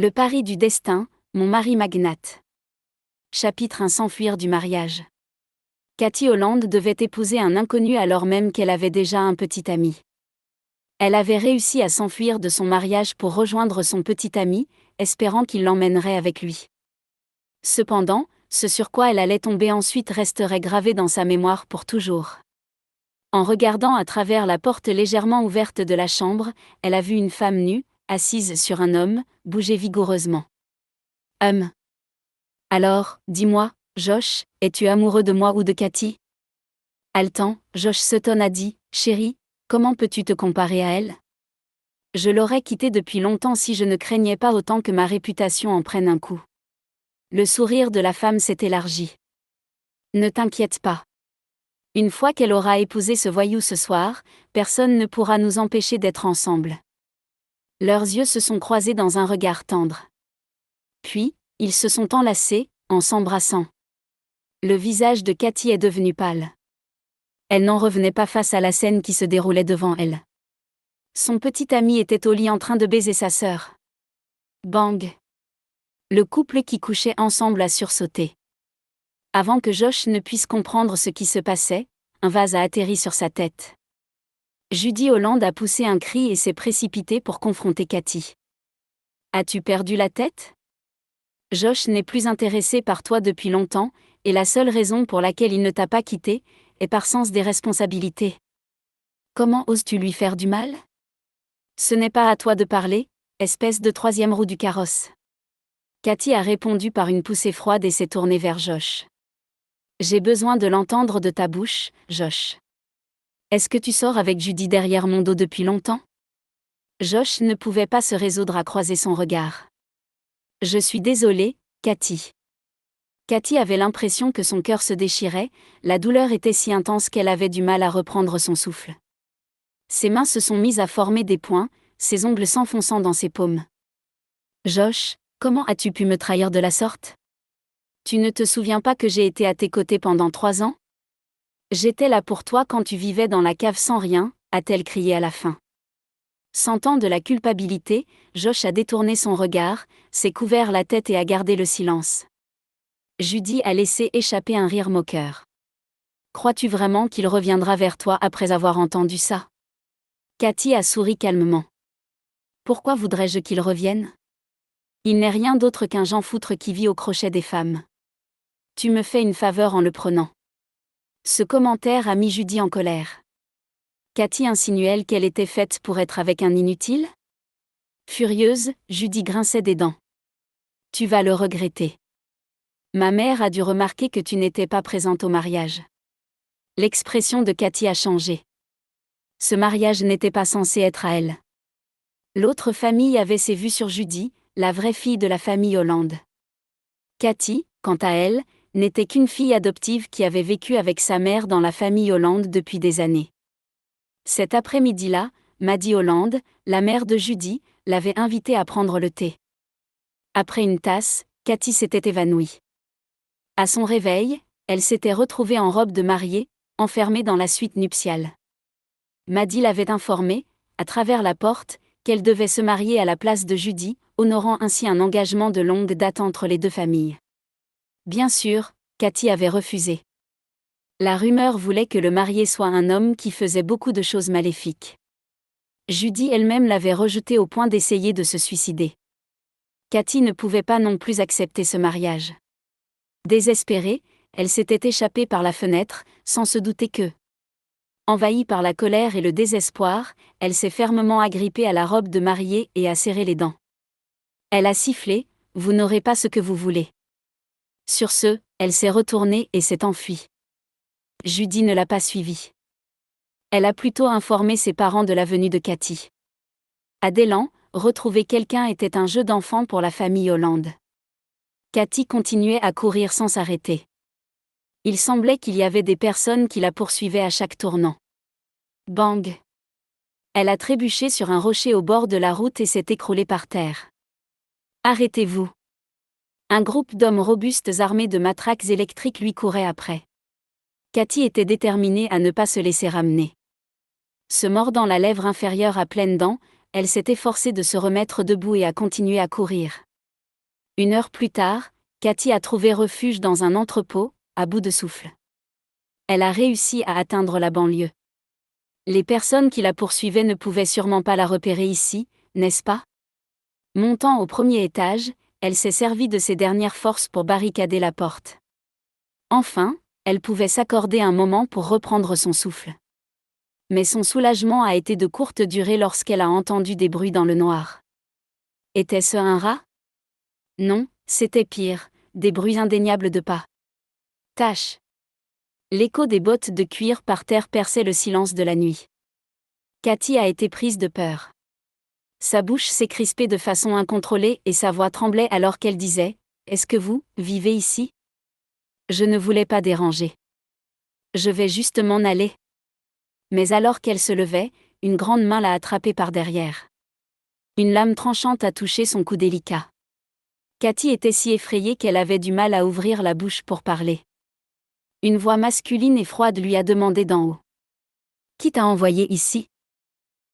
Le pari du destin, mon mari magnate. Chapitre 1. S'enfuir du mariage. Cathy Holland devait épouser un inconnu alors même qu'elle avait déjà un petit ami. Elle avait réussi à s'enfuir de son mariage pour rejoindre son petit ami, espérant qu'il l'emmènerait avec lui. Cependant, ce sur quoi elle allait tomber ensuite resterait gravé dans sa mémoire pour toujours. En regardant à travers la porte légèrement ouverte de la chambre, elle a vu une femme nue, assise sur un homme, bouger vigoureusement. Alors, dis-moi, Josh, es-tu amoureux de moi ou de Cathy? Haletant, Josh Sutton a dit, chérie, comment peux-tu te comparer à elle? Je l'aurais quittée depuis longtemps si je ne craignais pas autant que ma réputation en prenne un coup. Le sourire de la femme s'est élargi. Ne t'inquiète pas. Une fois qu'elle aura épousé ce voyou ce soir, personne ne pourra nous empêcher d'être ensemble. Leurs yeux se sont croisés dans un regard tendre. Puis, ils se sont enlacés, en s'embrassant. Le visage de Cathy est devenu pâle. Elle n'en revenait pas face à la scène qui se déroulait devant elle. Son petit ami était au lit en train de baiser sa sœur. Bang! Le couple qui couchait ensemble a sursauté. Avant que Josh ne puisse comprendre ce qui se passait, un vase a atterri sur sa tête. Judy Holland a poussé un cri et s'est précipitée pour confronter Cathy. As-tu perdu la tête? Josh n'est plus intéressé par toi depuis longtemps, et la seule raison pour laquelle il ne t'a pas quitté est par sens des responsabilités. Comment oses-tu lui faire du mal? Ce n'est pas à toi de parler, espèce de troisième roue du carrosse. Cathy a répondu par une poussée froide et s'est tournée vers Josh. J'ai besoin de l'entendre de ta bouche, Josh. Est-ce que tu sors avec Judy derrière mon dos depuis longtemps? Josh ne pouvait pas se résoudre à croiser son regard. Je suis désolée, Cathy. Cathy avait l'impression que son cœur se déchirait, la douleur était si intense qu'elle avait du mal à reprendre son souffle. Ses mains se sont mises à former des points, ses ongles s'enfonçant dans ses paumes. Josh, comment as-tu pu me trahir de la sorte? Tu ne te souviens pas que j'ai été à tes côtés pendant 3 ans? J'étais là pour toi quand tu vivais dans la cave sans rien, a-t-elle crié à la fin. Sentant de la culpabilité, Josh a détourné son regard, s'est couvert la tête et a gardé le silence. Judy a laissé échapper un rire moqueur. Crois-tu vraiment qu'il reviendra vers toi après avoir entendu ça? Cathy a souri calmement. Pourquoi voudrais-je qu'il revienne? Il n'est rien d'autre qu'un Jean foutre qui vit au crochet des femmes. Tu me fais une faveur en le prenant. Ce commentaire a mis Judy en colère. Cathy insinue-t-elle qu'elle était faite pour être avec un inutile? Furieuse, Judy grinçait des dents. Tu vas le regretter. Ma mère a dû remarquer que tu n'étais pas présente au mariage. L'expression de Cathy a changé. Ce mariage n'était pas censé être à elle. L'autre famille avait ses vues sur Judy, la vraie fille de la famille Holland. Cathy, quant à elle, n'était qu'une fille adoptive qui avait vécu avec sa mère dans la famille Holland depuis des années. Cet après-midi-là, Maddie Holland, la mère de Judy, l'avait invitée à prendre le thé. Après une tasse, Cathy s'était évanouie. À son réveil, elle s'était retrouvée en robe de mariée, enfermée dans la suite nuptiale. Maddie l'avait informée, à travers la porte, qu'elle devait se marier à la place de Judy, honorant ainsi un engagement de longue date entre les deux familles. Bien sûr, Cathy avait refusé. La rumeur voulait que le marié soit un homme qui faisait beaucoup de choses maléfiques. Judy elle-même l'avait rejeté au point d'essayer de se suicider. Cathy ne pouvait pas non plus accepter ce mariage. Désespérée, elle s'était échappée par la fenêtre, sans se douter que... Envahie par la colère et le désespoir, elle s'est fermement agrippée à la robe de mariée et a serré les dents. Elle a sifflé, « Vous n'aurez pas ce que vous voulez ». Sur ce, elle s'est retournée et s'est enfuie. Judy ne l'a pas suivie. Elle a plutôt informé ses parents de la venue de Cathy. À Délan, retrouver quelqu'un était un jeu d'enfant pour la famille Holland. Cathy continuait à courir sans s'arrêter. Il semblait qu'il y avait des personnes qui la poursuivaient à chaque tournant. Bang! Elle a trébuché sur un rocher au bord de la route et s'est écroulée par terre. Arrêtez-vous! Un groupe d'hommes robustes armés de matraques électriques lui courait après. Cathy était déterminée à ne pas se laisser ramener. Se mordant la lèvre inférieure à pleines dents, elle s'est efforcée de se remettre debout et a continué à courir. Une heure plus tard, Cathy a trouvé refuge dans un entrepôt, à bout de souffle. Elle a réussi à atteindre la banlieue. Les personnes qui la poursuivaient ne pouvaient sûrement pas la repérer ici, n'est-ce pas? Montant au premier étage, elle s'est servie de ses dernières forces pour barricader la porte. Enfin, elle pouvait s'accorder un moment pour reprendre son souffle. Mais son soulagement a été de courte durée lorsqu'elle a entendu des bruits dans le noir. Était-ce un rat? Non, c'était pire, des bruits indéniables de pas. Tâche. L'écho des bottes de cuir par terre perçait le silence de la nuit. Cathy a été prise de peur. Sa bouche s'est crispée de façon incontrôlée et sa voix tremblait alors qu'elle disait « Est-ce que vous, vivez ici ?» Je ne voulais pas déranger. Je vais juste m'en aller. Mais alors qu'elle se levait, une grande main l'a attrapée par derrière. Une lame tranchante a touché son cou délicat. Cathy était si effrayée qu'elle avait du mal à ouvrir la bouche pour parler. Une voix masculine et froide lui a demandé d'en haut. « Qui t'a envoyé ici ?»